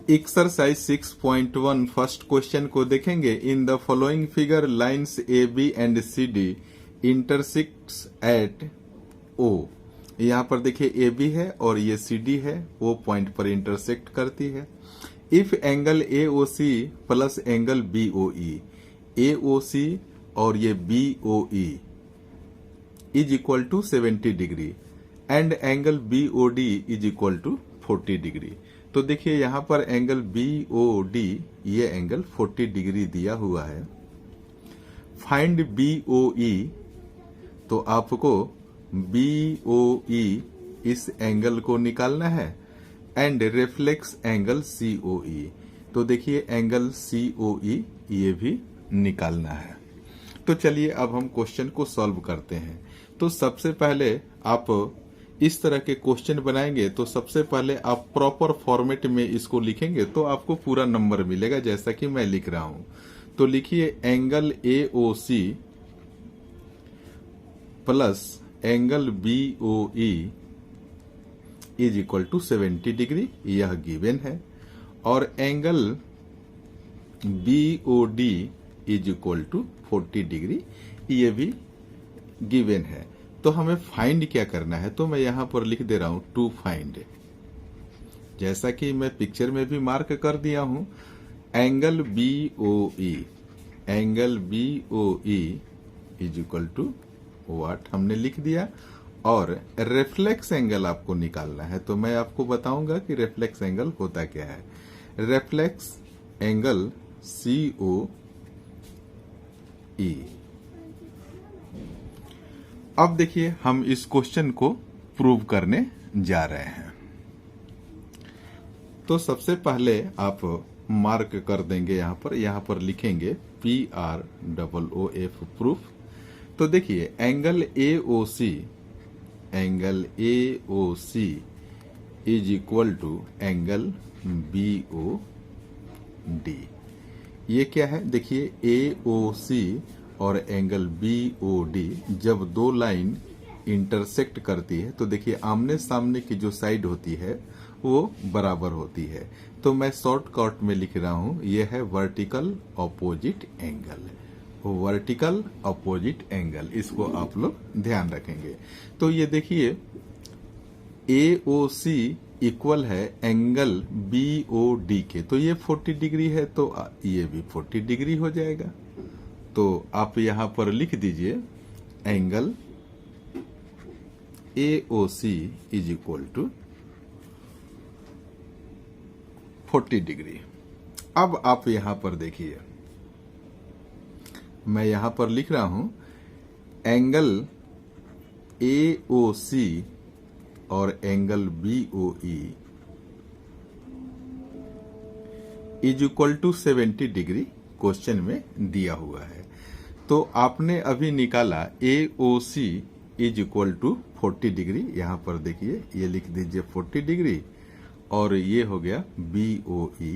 Exercise 6.1 first question को देखेंगे। In the following figure lines A B and C D intersects at O. यहाँ पर देखिए A B है और ये सी डी है, ओ पॉइंट पर इंटरसेक्ट करती है। If angle A O C plus angle B O E, A O C और ये B O E is equal to 70 degree and angle B O D is equal to 40 degree. तो देखिए यहाँ पर angle B O D ये angle 40 degree दिया हुआ है। फाइंड बी ओ ई, तो आपको बी ओ ई इस एंगल को निकालना है एंड रिफ्लेक्स एंगल सी ओ ई, तो देखिए एंगल सी ओ ई ये भी निकालना है। तो चलिए अब हम क्वेश्चन को सॉल्व करते हैं। तो सबसे पहले आप इस तरह के क्वेश्चन बनाएंगे तो सबसे पहले आप प्रॉपर फॉर्मेट में इसको लिखेंगे तो आपको पूरा नंबर मिलेगा, जैसा कि मैं लिख रहा हूं। तो लिखिए angle A O C plus angle B O E is equal to 70 degree, यह गिवन है। और angle B O D is equal to 40 degree, ये भी गिवन है। तो हमें फाइंड क्या करना है, तो मैं यहां पर लिख दे रहा हूं टू फाइंड, जैसा कि मैं पिक्चर में भी मार्क कर दिया हूं। Angle B O E, angle B O E is equal to what हमने लिख दिया। और रिफ्लेक्स एंगल आपको निकालना है, तो मैं आपको बताऊंगा कि रिफ्लेक्स एंगल होता क्या है। रिफ्लेक्स एंगल सी ओ ई। अब देखिए हम इस क्वेश्चन को प्रूव करने जा रहे हैं। तो सबसे पहले आप मार्क कर देंगे, यहां पर लिखेंगे PROOF प्रूफ। तो देखिए angle AOC, angle AOC is equal to angle BOD। ये क्या है, देखिए AOC और एंगल BOD जब दो लाइन इंटरसेक्ट करती है तो देखिए आमने सामने की जो साइड होती है वो बराबर होती है। तो मैं शॉर्टकट में लिख रहा हूं, यह है vertical opposite angle, vertical opposite angle, इसको आप लोग ध्यान रखेंगे। तो ये देखिए AOC इक्वल है एंगल BOD के, तो ये 40 डिग्री है तो ये भी 40 डिग्री हो जाएगा। तो आप यहां पर लिख दीजिए angle AOC is equal to 40 degree. अब आप यहां पर देखिए, मैं यहां पर लिख रहा हूं एंगल AOC और angle BOE is equal to 70 degree question में दिया हुआ है। तो आपने अभी निकाला AOC is equal to 40 degree, यहां पर देखिए ये लिख दीजिए 40 डिग्री, और ये हो गया BOE,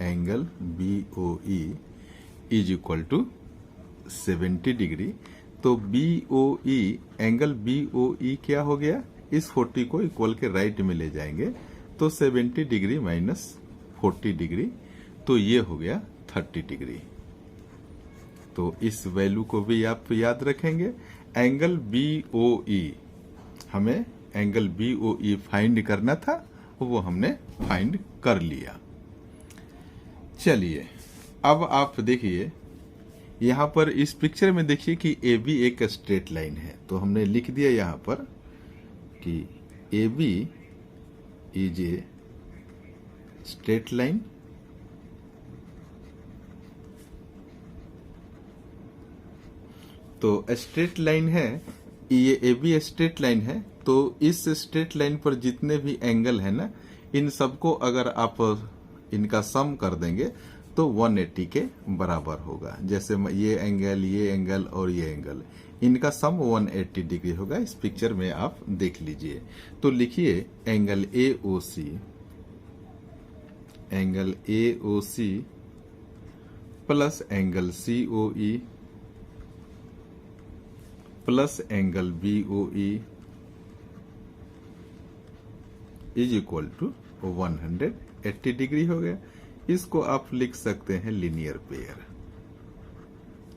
angle BOE is equal to 70 degree. तो BOE, एंगल BOE क्या हो गया, इस 40 को इक्वल के राइट में ले जाएंगे तो 70 डिग्री माइनस 40 डिग्री, तो ये हो गया 30 डिग्री। तो इस वैल्यू को भी आप याद रखेंगे। एंगल BOE, हमें एंगल BOE फाइंड करना था, वो हमने फाइंड कर लिया। चलिए अब आप देखिए यहां पर इस पिक्चर में देखिए कि AB एक स्ट्रेट लाइन है, तो हमने लिख दिया यहां पर कि AB is a straight line. तो स्ट्रेट लाइन है, ये AB स्ट्रेट लाइन है, तो इस स्ट्रेट लाइन पर जितने भी एंगल है ना, इन सबको अगर आप इनका सम कर देंगे तो 180 के बराबर होगा। जैसे ये एंगल और ये एंगल, इनका सम 180 डिग्री होगा। इस पिक्चर में आप देख लीजिए। तो लिखिए angle AOC, angle AOC plus angle COE plus angle BOE is equal to 180 degree हो गया। इसको आप लिख सकते हैं लीनियर पेयर।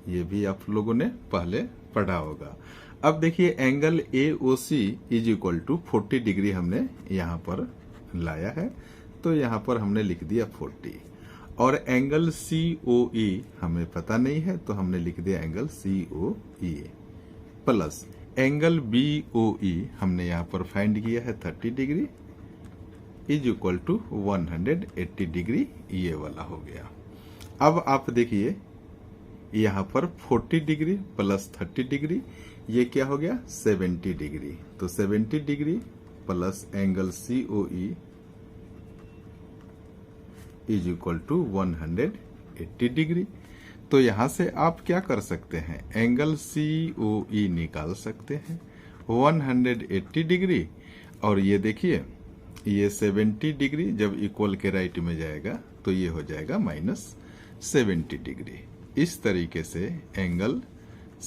ये भी आप लोगों ने पहले पढ़ा होगा। अब देखिए angle AOC is equal to 40 degree हमने यहाँ पर लाया है, तो यहाँ पर हमने लिख दिया 40। और एंगल COE हमें पता नहीं है, तो हमने लिख दिया angle COE plus angle BOE हमने यहाँ पर फाइंड किया है 30 degree is equal to 180 degree, ये वाला हो गया। अब आप देखिए यहाँ पर 40 डिग्री प्लस 30 डिग्री, ये क्या हो गया 70 डिग्री। तो 70 degree plus angle COE is equal to 180 degree. तो यहां से आप क्या कर सकते हैं, एंगल COE निकाल सकते हैं 180 डिग्री, और ये देखिए ये 70 डिग्री जब इक्वल के राइट में जाएगा तो ये हो जाएगा -70 डिग्री। इस तरीके से एंगल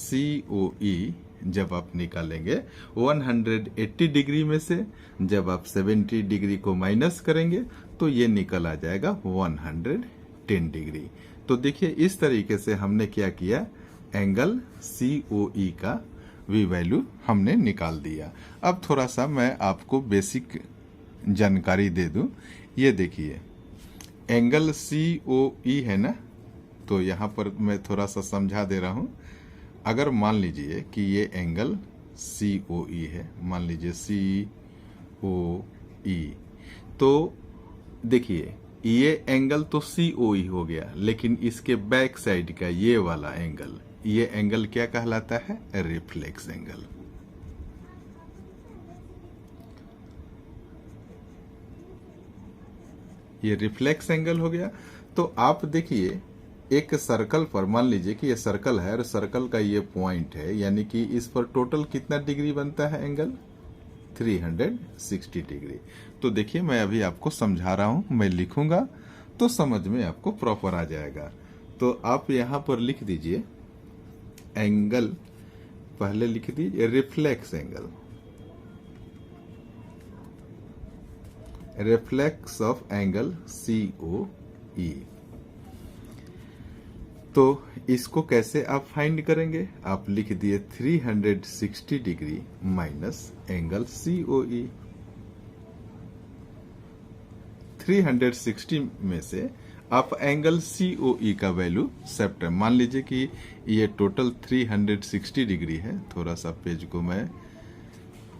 COE जब आप निकालेंगे 180 डिग्री में से जब आप 70 डिग्री को माइनस करेंगे तो ये निकल आ जाएगा 110 डिग्री। तो देखिए इस तरीके से हमने क्या किया, एंगल COE का V वैल्यू हमने निकाल दिया। अब थोड़ा सा मैं आपको बेसिक जानकारी दे दूं। ये देखिए एंगल COE है ना, तो यहाँ पर मैं थोड़ा सा समझा दे रहा हूं। अगर मान लीजिए कि ये एंगल COE है, मान लीजिए COE, तो देखिए ये एंगल तो COE हो गया, लेकिन इसके बैक साइड का ये वाला एंगल, ये एंगल क्या कहलाता है, रिफ्लेक्स एंगल। ये रिफ्लेक्स एंगल हो गया। तो आप देखिए एक सर्कल पर, मान लीजिए कि ये सर्कल है और सर्कल का ये पॉइंट है, यानी कि इस पर टोटल कितना डिग्री बनता है एंगल, 360 डिग्री। तो देखिए मैं अभी आपको समझा रहा हूं, मैं लिखूंगा तो समझ में आपको प्रॉपर आ जाएगा। तो आप यहां पर लिख दीजिए एंगल, पहले लिख दीजिए reflex angle, reflex of angle COE। तो इसको कैसे आप फाइंड करेंगे, आप लिख दिए 360 डिग्री माइनस एंगल COE। 360 में से आप एंगल COE का वैल्यू सेप्ट, मान लीजिए कि ये टोटल 360 डिग्री है, थोड़ा सा पेज को मैं,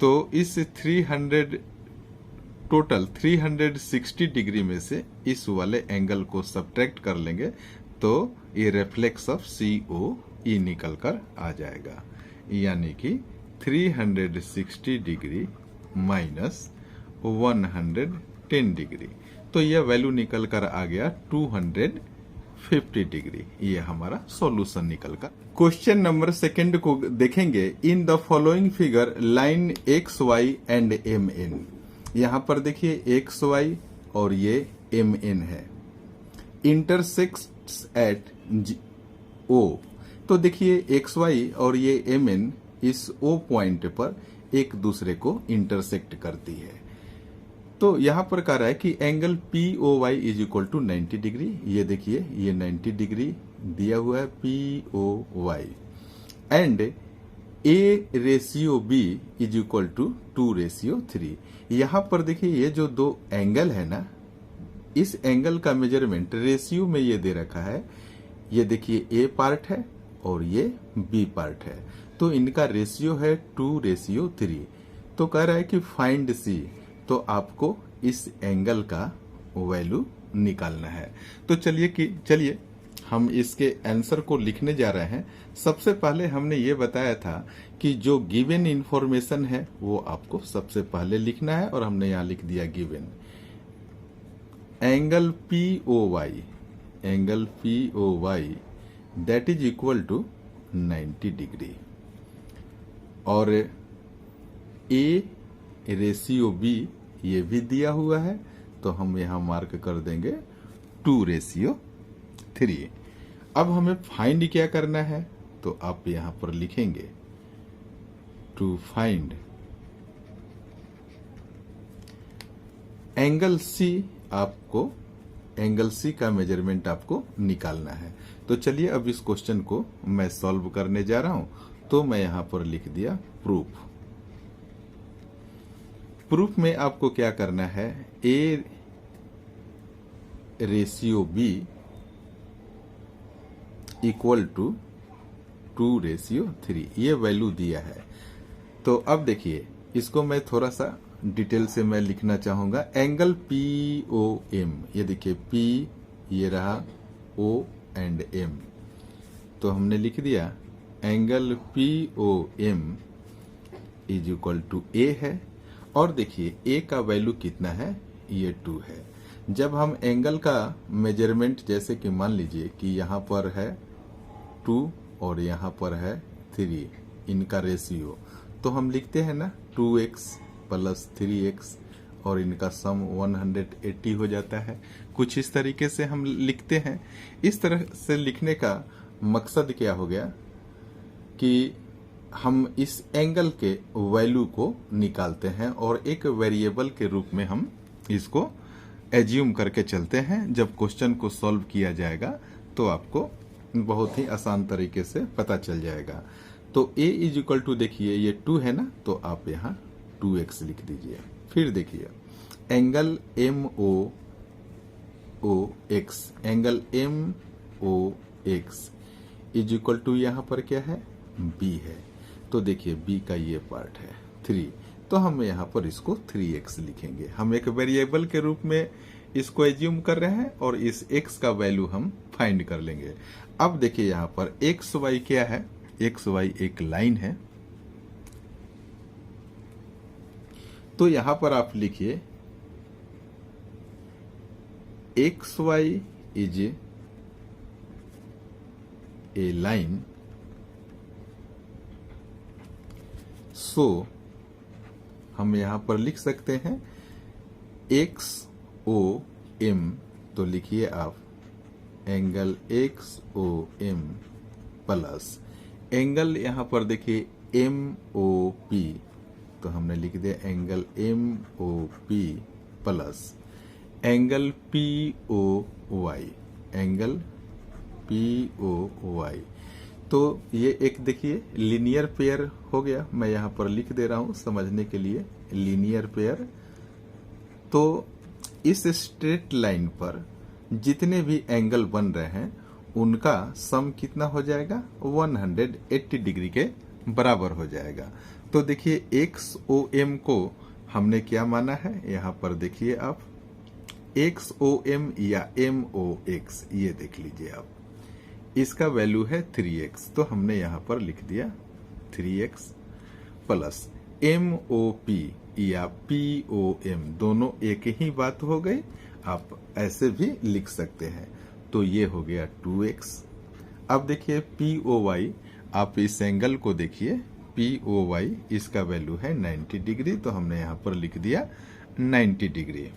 तो इस 360 डिग्री में से इस वाले एंगल को सब्ट्रैक्ट कर लेंगे तो ये रिफ्लेक्स ऑफ COE निकल कर आ जाएगा, यानी कि 360 डिग्री माइनस 110 डिग्री, तो यह वैल्यू निकल कर आ गया 250 डिग्री। ये हमारा सॉल्यूशन निकल कर। क्वेश्चन नंबर सेकंड को देखेंगे। In the following figure line XY and MN, यहाँ पर देखिए XY और ये MN है, इंटरसेक्ट्स एट O। तो देखिए XY और ये MN इस O पॉइंट पर एक दूसरे को इंटरसेक्ट करती है। तो यहां पर कह रहा है कि angle POY is equal to 90 degree. ये देखिए ये 90 डिग्री दिया हुआ है POY, and A/B is equal to 2/3। यहां पर देखिए ये जो दो एंगल है ना, इस एंगल का मेजरमेंट रेशियो में ये दे रखा है। ये देखिए A पार्ट है और ये B पार्ट है, तो इनका रेशियो है 2/3। तो कह रहा है कि फाइंड C, तो आपको इस एंगल का वैल्यू निकालना है। तो चलिए हम इसके आंसर को लिखने जा रहे हैं। सबसे पहले हमने ये बताया था कि जो गिवन इंफॉर्मेशन है वो आपको सबसे पहले लिखना है, और हमने यहाँ लिख दिया given angle POY that is equal to 90 degree, और A/B ये भी दिया हुआ है, तो हम यहां मार्क कर देंगे 2/3। अब हमें फाइंड क्या करना है, तो आप यहां पर लिखेंगे टू फाइंड एंगल सी का मेजरमेंट आपको निकालना है। तो चलिए अब इस क्वेश्चन को मैं सॉल्व करने जा रहा हूं। तो मैं यहां पर लिख दिया प्रूफ में आपको क्या करना है, A ratio B equal to 2:3, ये वैल्यू दिया है। तो अब देखिए इसको मैं थोड़ा सा डिटेल से मैं लिखना चाहूंगा। एंगल POM, ये देखिए P ये रहा, O एंड M, तो हमने लिख दिया angle POM is equal to A है। और देखिए A का वैल्यू कितना है, ये 2 है। जब हम एंगल का मेजरमेंट, जैसे कि मान लीजिए कि यहाँ पर है 2 और यहाँ पर है 3, इनका रेशियो, तो हम लिखते हैं ना 2x प्लस 3x और इनका सम 180 हो जाता है। कुछ इस तरीके से हम लिखते हैं। इस तरह से लिखने का मकसद क्या हो गया कि हम इस एंगल के वैल्यू को निकालते हैं और एक वेरिएबल के रूप में हम इसको एज्यूम करके चलते हैं। जब क्वेश्चन को सॉल्व किया जाएगा तो आपको बहुत ही आसान तरीके से पता चल जाएगा। तो a इज इक्वल टू, देखिए ये 2 है ना, तो आप यहाँ 2x लिख दीजिए। फिर देखिए angle MOX, angle MOX is equal to यहाँ पर क्या है, B है। तो देखिए B का ये पार्ट है 3, तो हम यहाँ पर इसको 3x लिखेंगे। हम एक वेरिएबल के रूप में इसको एज्यूम कर रहे हैं और इस x का वैल्यू हम फाइंड कर लेंगे। अब देखिए यहाँ पर XY क्या है, XY एक लाइन है। तो यहां पर आप लिखिए XY इज ए लाइन, सो हम यहां पर लिख सकते हैं XOM। तो लिखिए आप एंगल XOM प्लस एंगल यहां पर देखिए MOP, तो हमने लिख दिया angle MOP plus angle POY, angle POY। तो ये एक देखिए लीनियर पेयर हो गया। मैं यहाँ पर लिख दे रहा हूँ समझने के लिए, लीनियर पेयर। तो इस स्ट्रेट लाइन पर जितने भी एंगल बन रहे हैं उनका सम कितना हो जाएगा, 180 डिग्री के बराबर हो जाएगा। तो देखिए XOM को हमने क्या माना है, यहाँ पर देखिए आप XOM या MOX, ये देख लीजिए आप, इसका वैल्यू है 3x। तो हमने यहाँ पर लिख दिया 3x प्लस MOP या POM, दोनों एक ही बात हो गई, आप ऐसे भी लिख सकते हैं। तो ये हो गया 2x। अब देखिए POY, आप इस एंगल को देखिए POY, इसका वैल्यू है 90 डिग्री, तो हमने यहाँ पर लिख दिया 90 डिग्री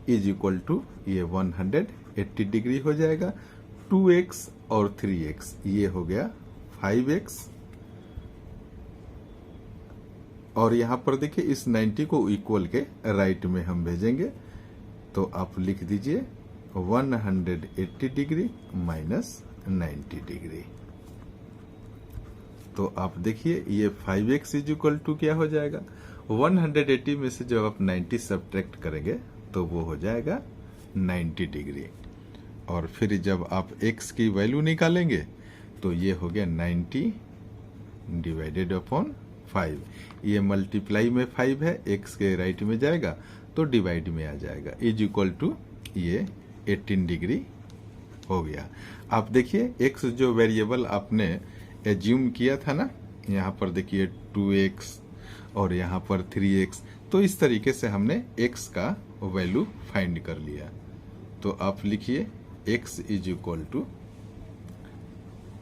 इज इक्वल टू ये 180 डिग्री हो जाएगा। 2x और 3x ये हो गया 5x। और यहाँ पर देखिए इस 90 को इक्वल के राइट में हम भेजेंगे, तो आप लिख दीजिए 180 डिग्री माइनस 90 डिग्री। तो आप देखिए ये 5x इज इक्वल टू क्या हो जाएगा, 180 में से जब आप 90 सब्ट्रैक्ट करेंगे तो वो हो जाएगा 90 डिग्री। और फिर जब आप x की वैल्यू निकालेंगे तो ये हो गया 90 डिवाइडेड अपॉन 5। ये मल्टीप्लाई में 5 है, x के राइट में जाएगा तो डिवाइड में आ जाएगा, इज इक्वल टू ये 18 डिग्री हो गया। आप देखिए x जो वेरिएबल आपने एज्यूम किया था ना, यहाँ पर देखिए 2x और यहाँ पर 3x, तो इस तरीके से हमने x का वैल्यू फाइंड कर लिया। तो आप लिखिए x is equal to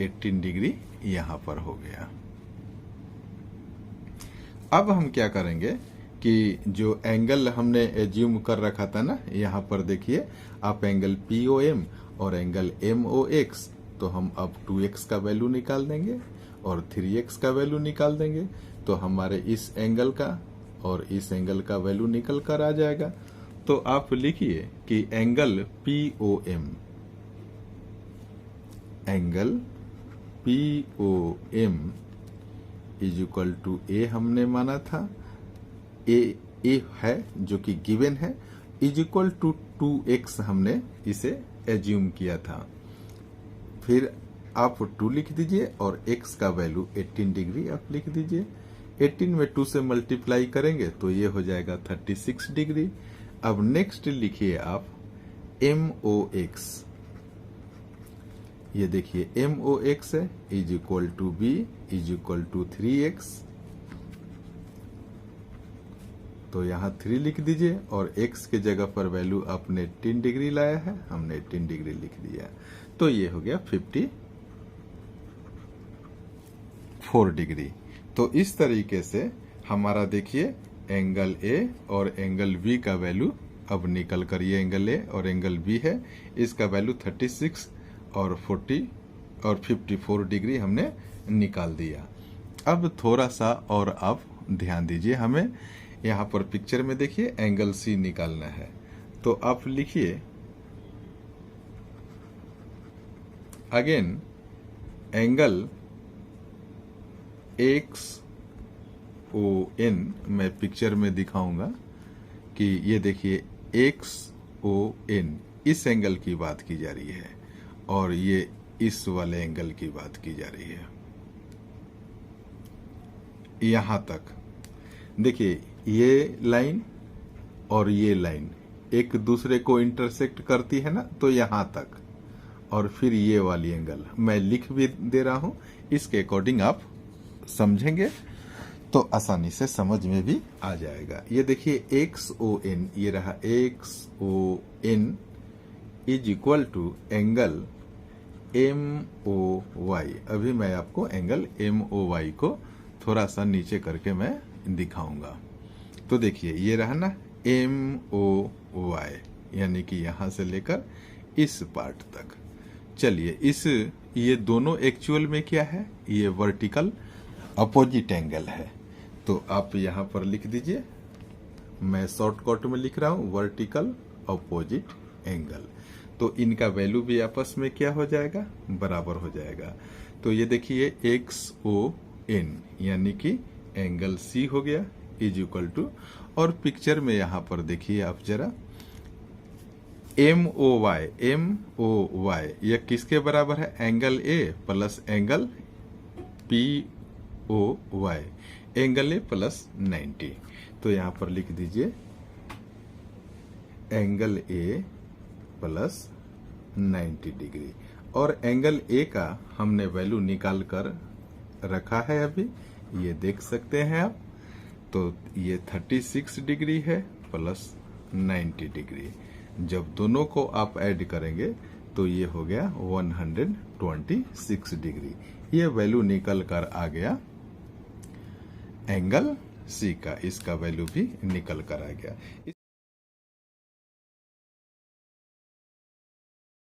18 degree यहाँ पर हो गया। अब हम क्या करेंगे कि जो एंगल हमने एज्यूम कर रखा था ना, यहाँ पर देखिए आप एंगल POM और एंगल MOX, तो हम अब 2x का वैल्यू निकाल देंगे और 3x का वैल्यू निकाल देंगे, तो हमारे इस एंगल का और इस एंगल का वैल्यू निकल कर आ जाएगा। तो आप लिखिए कि angle POM, angle POM is equal to A हमने माना था, ए है जो कि गिवन है, इज इक्वल टू 2x हमने इसे एज्यूम किया था। फिर आप 2 लिख दीजिए और x का वैल्यू 18 डिग्री आप लिख दीजिए। 18 में 2 से मल्टीप्लाई करेंगे तो ये हो जाएगा 36 डिग्री। अब नेक्स्ट लिखिए आप MOX, ये देखिए MOX है is equal to B is equal to 3x, तो यहाँ 3 लिख दीजिए और x के जगह पर वैल्यू आपने 18 डिग्री लाया है, हमने 18 डिग्री लिख दिया, तो ये हो गया 54 डिग्री। तो इस तरीके से हमारा देखिए एंगल A और एंगल B का वैल्यू अब निकल कर, ये एंगल A और एंगल B है, इसका वैल्यू 36 और 40 और 54 डिग्री हमने निकाल दिया। अब थोड़ा सा और आप ध्यान दीजिए, हमें यहाँ पर पिक्चर में देखिए एंगल C निकालना है, तो आप लिखिए अगेन एंगल XON, मैं पिक्चर में दिखाऊंगा कि ये देखिए XON इस एंगल की बात की जा रही है और ये इस वाले एंगल की बात की जा रही है। यहां तक देखिए ये लाइन और ये लाइन एक दूसरे को इंटरसेक्ट करती है ना, तो यहां तक, और फिर ये वाली एंगल मैं लिख भी दे रहा हूं, इसके अकॉर्डिंग आप समझेंगे तो आसानी से समझ में भी आ जाएगा। ये देखिए XON, ये रहा XON is equal to angle MOY। अभी मैं आपको एंगल MOY को थोड़ा सा नीचे करके मैं दिखाऊंगा। तो देखिए ये रहा ना MOY, यानी कि यहां से लेकर इस पार्ट तक। चलिए ये दोनों एक्चुअल में क्या है, ये वर्टिकल अपोजिट एंगल है, तो आप यहां पर लिख दीजिए, मैं शॉर्टकट में लिख रहा हूं वर्टिकल अपोजिट एंगल, तो इनका वैल्यू भी आपस में क्या हो जाएगा, बराबर हो जाएगा। तो ये देखिए XON यानी कि एंगल C हो गया इज इक्वल टू, और पिक्चर में यहां पर देखिए आप जरा MOY यह किसके बराबर है, angle A plus angle POY, angle A plus 90। तो यहां पर लिख दीजिए एंगल A प्लस 90 डिग्री, और एंगल A का हमने वैल्यू निकाल कर रखा है, अभी ये देख सकते हैं आप। तो ये 36 डिग्री है प्लस 90 डिग्री, जब दोनों को आप ऐड करेंगे तो ये हो गया 126 डिग्री। ये वैल्यू निकल कर आ गया एंगल C का, इसका वैल्यू भी निकल कर आ गया।